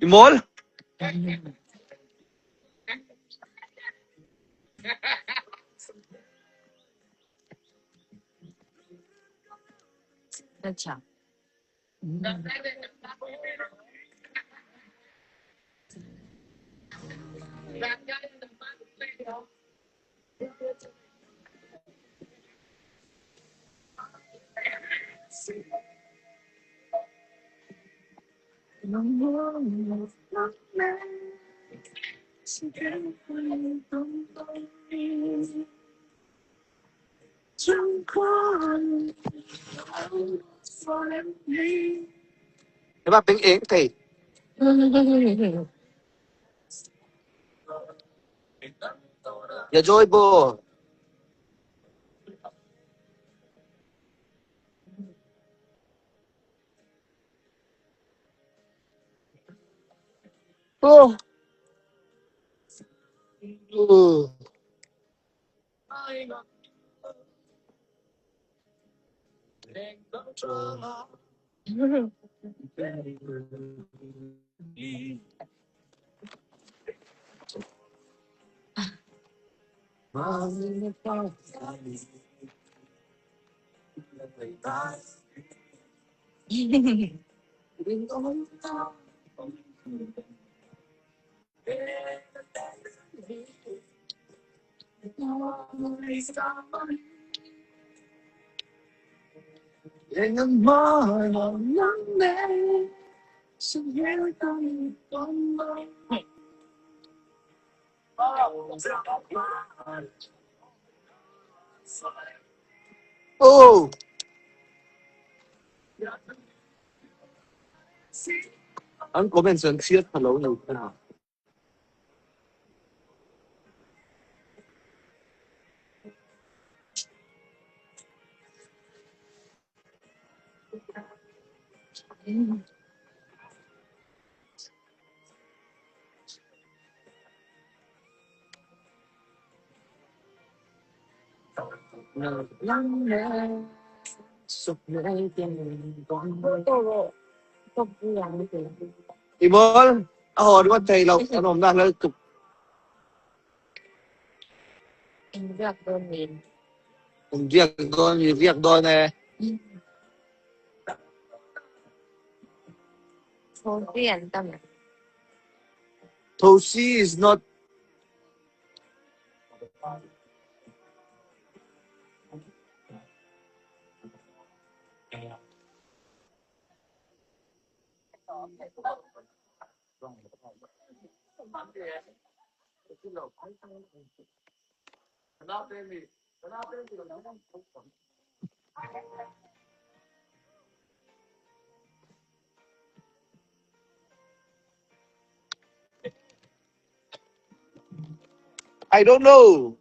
Imol? अच्छा Diba, ping ing kay. Ya joy bo. Oh. Oh. Oh. Anh có bên sân siết hello đâu. Imol. Ako, di ba tayo ano na lang Ingat domin kung riyak doon eh. Sofian tama Toshi is not I don't know.